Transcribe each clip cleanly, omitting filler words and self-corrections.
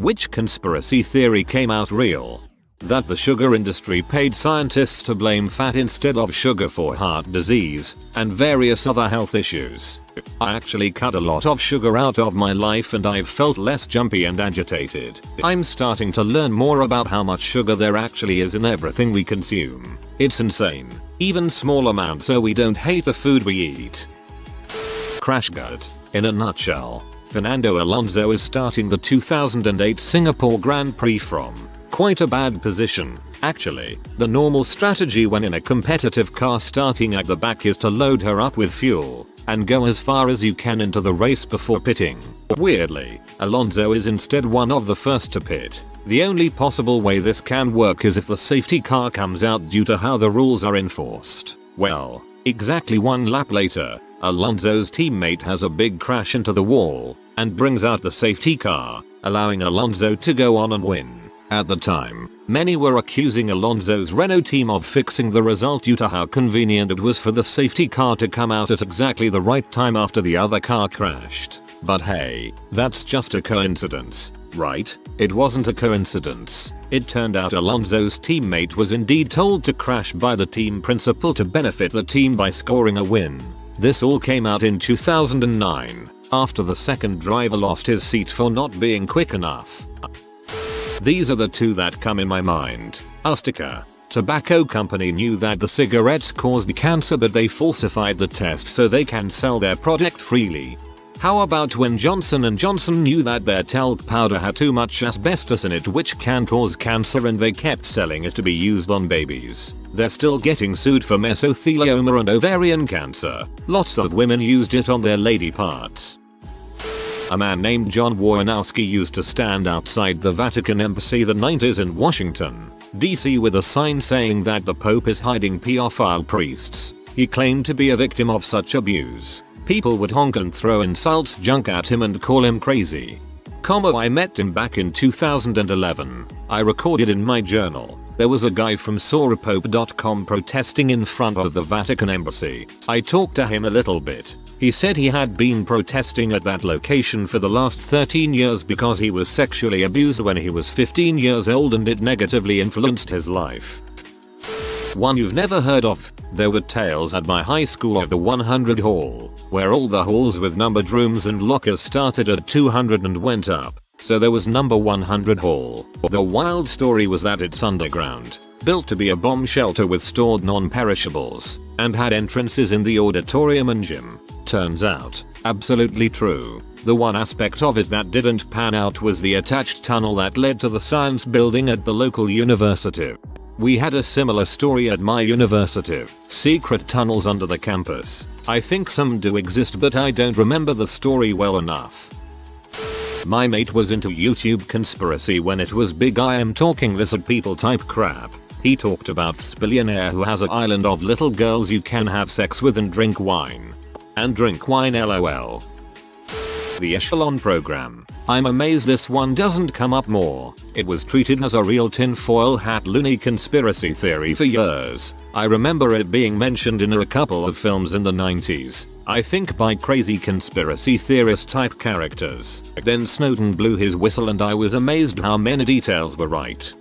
Which conspiracy theory came out real? That the sugar industry paid scientists to blame fat instead of sugar for heart disease and various other health issues. I actually cut a lot of sugar out of my life and I've felt less jumpy and agitated. I'm starting to learn more about how much sugar there actually is in everything we consume. It's insane. Even small amounts so we don't hate the food we eat. Crash gut. In a nutshell, Fernando Alonso is starting the 2008 Singapore Grand Prix from quite a bad position. Actually, the normal strategy when in a competitive car starting at the back is to load her up with fuel and go as far as you can into the race before pitting. Weirdly, Alonso is instead one of the first to pit. The only possible way this can work is if the safety car comes out due to how the rules are enforced. Well, exactly one lap later, Alonso's teammate has a big crash into the wall and brings out the safety car, allowing Alonso to go on and win. At the time, many were accusing Alonso's Renault team of fixing the result due to how convenient it was for the safety car to come out at exactly the right time after the other car crashed. But hey, that's just a coincidence, right? It wasn't a coincidence. It turned out Alonso's teammate was indeed told to crash by the team principal to benefit the team by scoring a win. This all came out in 2009, after the second driver lost his seat for not being quick enough. These are the two that come in my mind. Ustica. Tobacco company knew that the cigarettes caused cancer but they falsified the test so they can sell their product freely. How about when Johnson & Johnson knew that their talc powder had too much asbestos in it which can cause cancer and they kept selling it to be used on babies. They're still getting sued for mesothelioma and ovarian cancer. Lots of women used it on their lady parts. A man named John Warnowski used to stand outside the Vatican embassy the 90s in Washington, D.C. with a sign saying that the Pope is hiding pedophile priests. He claimed to be a victim of such abuse. People would honk and throw insults junk at him and call him crazy. I met him back in 2011. I recorded in my journal. There was a guy from Sauropope.com protesting in front of the Vatican embassy. I talked to him a little bit. He said he had been protesting at that location for the last 13 years because he was sexually abused when he was 15 years old and it negatively influenced his life. One you've never heard of. There were tales at my high school of the 100 Hall, where all the halls with numbered rooms and lockers started at 200 and went up. So there was number 100 Hall. The wild story was that it's underground, built to be a bomb shelter with stored non-perishables, and had entrances in the auditorium and gym. Turns out, absolutely true. The one aspect of it that didn't pan out was the attached tunnel that led to the science building at the local university. We had a similar story at my university. Secret tunnels under the campus. I think some do exist but I don't remember the story well enough. My mate was into YouTube conspiracy when it was big. I am talking lizard people type crap. He talked about this billionaire who has an island of little girls you can have sex with and drink wine. And drink wine lol. The Echelon program. I'm amazed this one doesn't come up more. It was treated as a real tinfoil hat loony conspiracy theory for years. I remember it being mentioned in a couple of films in the 90s. I think by crazy conspiracy theorist type characters. Then Snowden blew his whistle and I was amazed how many details were right.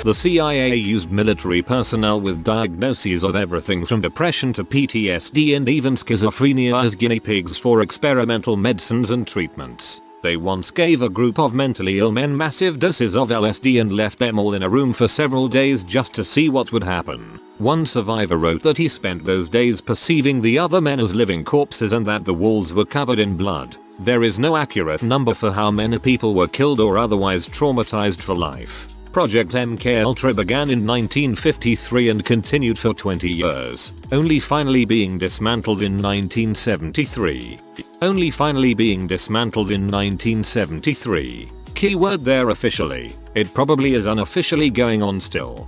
The CIA used military personnel with diagnoses of everything from depression to PTSD and even schizophrenia as guinea pigs for experimental medicines and treatments. They once gave a group of mentally ill men massive doses of LSD and left them all in a room for several days just to see what would happen. One survivor wrote that he spent those days perceiving the other men as living corpses and that the walls were covered in blood. There is no accurate number for how many people were killed or otherwise traumatized for life. Project MKUltra began in 1953 and continued for 20 years, only finally being dismantled in 1973. Keyword there officially. It probably is unofficially going on still.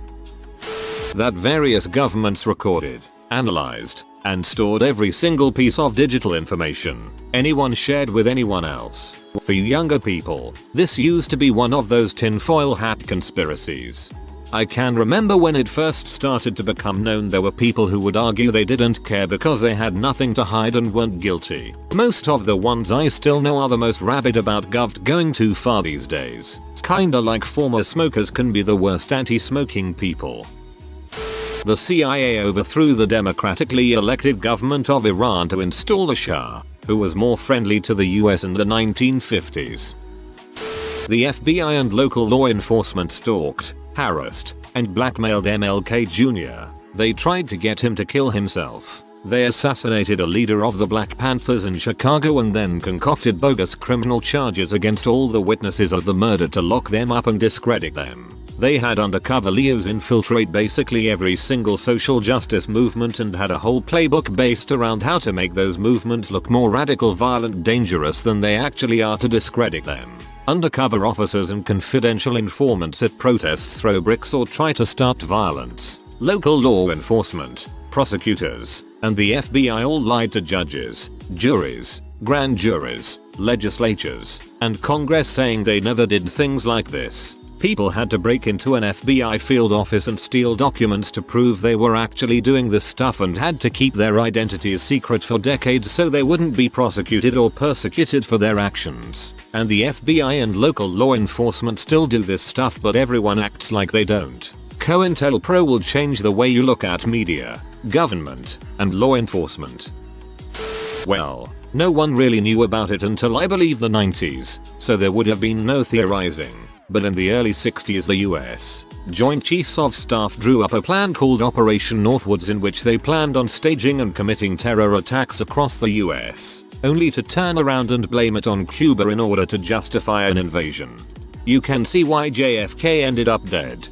That various governments recorded, analyzed, and stored every single piece of digital information anyone shared with anyone else. For you younger people, this used to be one of those tinfoil hat conspiracies. I can remember when it first started to become known there were people who would argue they didn't care because they had nothing to hide and weren't guilty. Most of the ones I still know are the most rabid about gov going too far these days. It's kinda like former smokers can be the worst anti-smoking people. The CIA overthrew the democratically elected government of Iran to install the Shah, who was more friendly to the US in the 1950s. The FBI and local law enforcement stalked, harassed, and blackmailed MLK Jr. They tried to get him to kill himself. They assassinated a leader of the Black Panthers in Chicago and then concocted bogus criminal charges against all the witnesses of the murder to lock them up and discredit them. They had undercover Leos infiltrate basically every single social justice movement and had a whole playbook based around how to make those movements look more radical, violent, dangerous than they actually are to discredit them. Undercover officers and confidential informants at protests throw bricks or try to start violence. Local law enforcement, prosecutors, and the FBI all lied to judges, juries, grand juries, legislatures, and Congress saying they never did things like this. People had to break into an FBI field office and steal documents to prove they were actually doing this stuff and had to keep their identities secret for decades so they wouldn't be prosecuted or persecuted for their actions. And the FBI and local law enforcement still do this stuff, but everyone acts like they don't. COINTELPRO will change the way you look at media, government, and law enforcement. Well, no one really knew about it until I believe the 90s, so there would have been no theorizing. But in the early 60s the US Joint Chiefs of Staff drew up a plan called Operation Northwoods in which they planned on staging and committing terror attacks across the US, only to turn around and blame it on Cuba in order to justify an invasion. You can see why JFK ended up dead.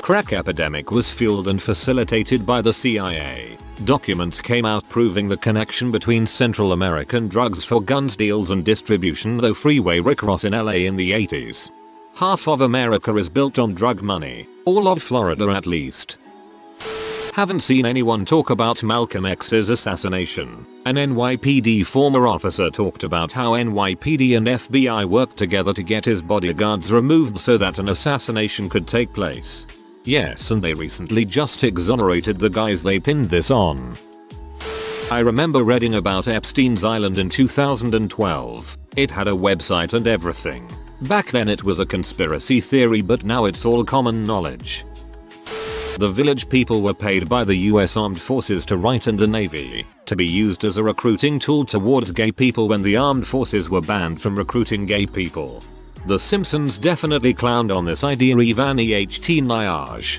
Crack epidemic was fueled and facilitated by the CIA. Documents came out proving the connection between Central American drugs for guns deals and distribution, though Freeway Rick Ross in LA in the 80s. Half of America is built on drug money, all of Florida at least. Haven't seen anyone talk about Malcolm X's assassination. An NYPD former officer talked about how NYPD and FBI worked together to get his bodyguards removed so that an assassination could take place. Yes, and they recently just exonerated the guys they pinned this on. I remember reading about Epstein's Island in 2012. It had a website and everything. Back then it was a conspiracy theory, but now it's all common knowledge. The Village People were paid by the US Armed Forces to write in the Navy, to be used as a recruiting tool towards gay people when the armed forces were banned from recruiting gay people. The Simpsons definitely clowned on this idea, even EHT Nyaj.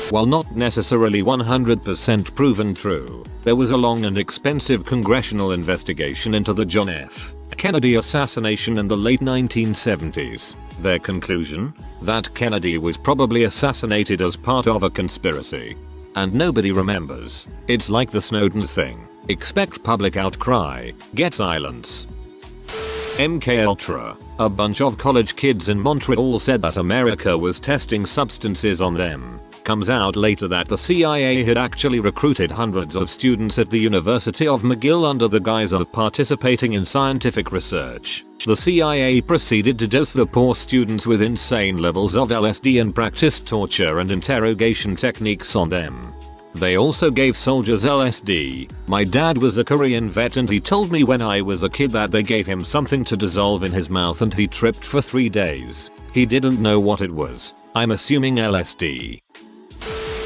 While not necessarily 100% proven true, there was a long and expensive congressional investigation into the John F. Kennedy assassination in the late 1970s. Their conclusion? That Kennedy was probably assassinated as part of a conspiracy. And nobody remembers. It's like the Snowden thing. Expect public outcry, get silence. MKUltra. A bunch of college kids in Montreal said that America was testing substances on them. Comes out later that the CIA had actually recruited hundreds of students at the University of McGill under the guise of participating in scientific research. The CIA proceeded to dose the poor students with insane levels of LSD and practiced torture and interrogation techniques on them. They also gave soldiers LSD. My dad was a Korean vet and he told me when I was a kid that they gave him something to dissolve in his mouth and he tripped for 3 days. He didn't know what it was. I'm assuming LSD.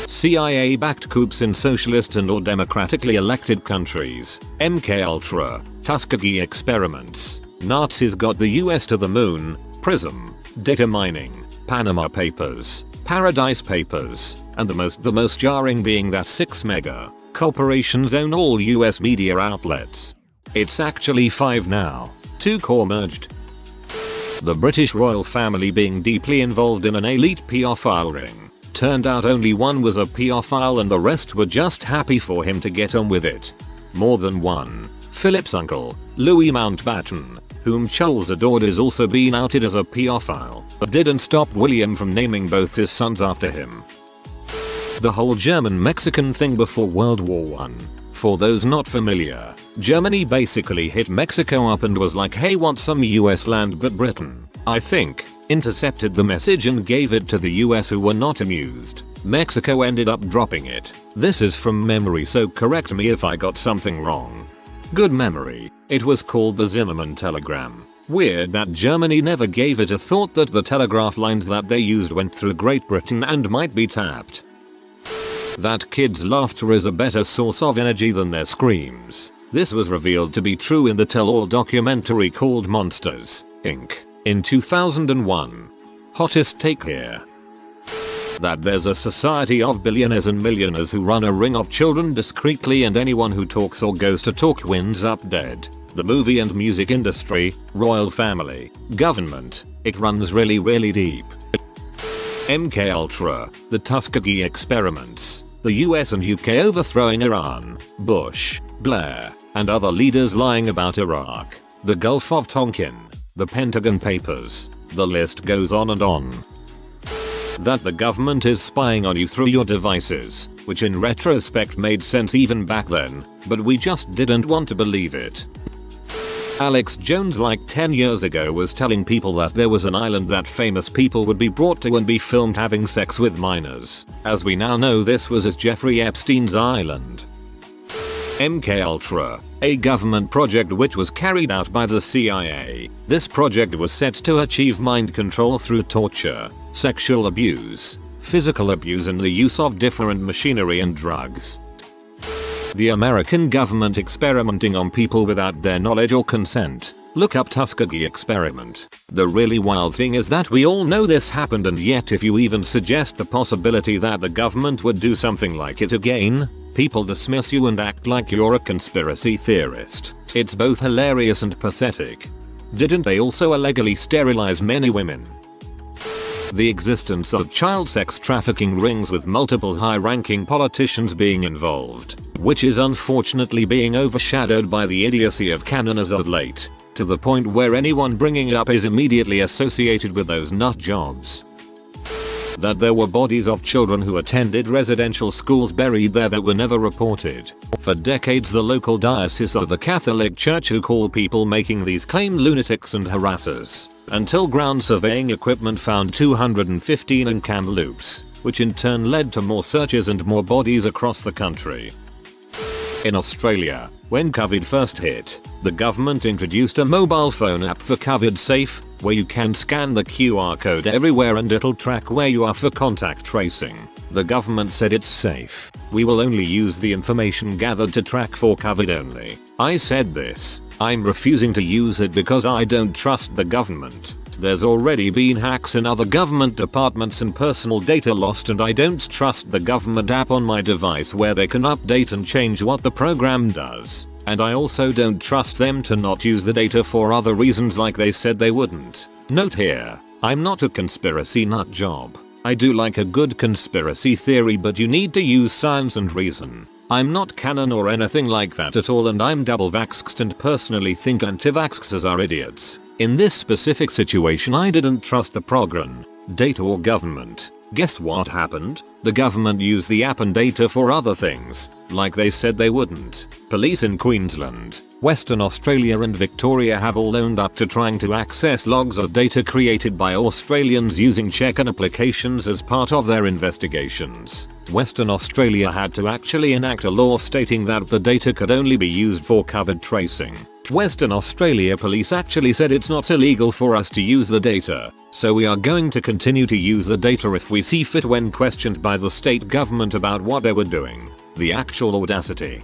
CIA-backed coups in socialist and or democratically elected countries. MKUltra. Tuskegee experiments. Nazis got the US to the moon. PRISM. Data mining. Panama Papers. Paradise Papers. And the most jarring being that 6 mega corporations own all US media outlets. It's actually 5 now. 2 core merged. The British royal family being deeply involved in an elite pedophile ring. Turned out only one was a pedophile and the rest were just happy for him to get on with it. More than one. Philip's uncle, Louis Mountbatten, whom Charles adored, has also been outed as a pedophile, but didn't stop William from naming both his sons after him. The whole German-Mexican thing before World War I. For those not familiar, Germany basically hit Mexico up and was like, hey, want some US land, but Britain, I think, intercepted the message and gave it to the US, who were not amused. Mexico ended up dropping it. This is from memory, so correct me if I got something wrong. Good memory. It was called the Zimmermann telegram. Weird that Germany never gave it a thought that the telegraph lines that they used went through Great Britain and might be tapped. That kids' laughter is a better source of energy than their screams. This was revealed to be true in the tell-all documentary called Monsters, Inc. in 2001. Hottest take here. That there's a society of billionaires and millionaires who run a ring of children discreetly, and anyone who talks or goes to talk winds up dead. The movie and music industry, royal family, government, it runs really deep. MK Ultra, the Tuskegee experiments, the US and UK overthrowing Iran, Bush, Blair, and other leaders lying about Iraq, the Gulf of Tonkin, the Pentagon Papers, the list goes on and on. That the government is spying on you through your devices, which in retrospect made sense even back then, but we just didn't want to believe it. Alex Jones like 10 years ago was telling people that there was an island that famous people would be brought to and be filmed having sex with minors. As we now know, this was as Jeffrey Epstein's island. MK Ultra, a government project which was carried out by the CIA. This project was set to achieve mind control through torture, sexual abuse, physical abuse, and the use of different machinery and drugs. The American government experimenting on people without their knowledge or consent. Look up Tuskegee experiment. The really wild thing is that we all know this happened, and yet if you even suggest the possibility that the government would do something like it again, people dismiss you and act like you're a conspiracy theorist. It's both hilarious and pathetic. Didn't they also illegally sterilize many women? The existence of child sex trafficking rings with multiple high-ranking politicians being involved, which is unfortunately being overshadowed by the idiocy of canon as of late, to the point where anyone bringing it up is immediately associated with those nut jobs. That there were bodies of children who attended residential schools buried there that were never reported. For decades the local diocese of the Catholic Church, who call people making these claims lunatics and harassers, until ground surveying equipment found 215 in Kamloops, which in turn led to more searches and more bodies across the country. In Australia, when COVID first hit, the government introduced a mobile phone app for COVID Safe, where you can scan the QR code everywhere and it'll track where you are for contact tracing. The government said it's safe. We will only use the information gathered to track for COVID only. I said this. I'm refusing to use it because I don't trust the government. There's already been hacks in other government departments and personal data lost, and I don't trust the government app on my device where they can update and change what the program does. And I also don't trust them to not use the data for other reasons like they said they wouldn't. Note here, I'm not a conspiracy nut job. I do like a good conspiracy theory, but you need to use science and reason. I'm not canon or anything like that at all, and I'm double vaxxed and personally think anti-vaxxers are idiots. In this specific situation I didn't trust the program, data or government. Guess what happened? The government used the app and data for other things, like they said they wouldn't. Police in Queensland, Western Australia and Victoria have all owned up to trying to access logs of data created by Australians using check-in applications as part of their investigations. Western Australia had to actually enact a law stating that the data could only be used for COVID tracing. Western Australia police actually said it's not illegal for us to use the data, so we are going to continue to use the data if we see fit when questioned by the state government about what they were doing. The actual audacity.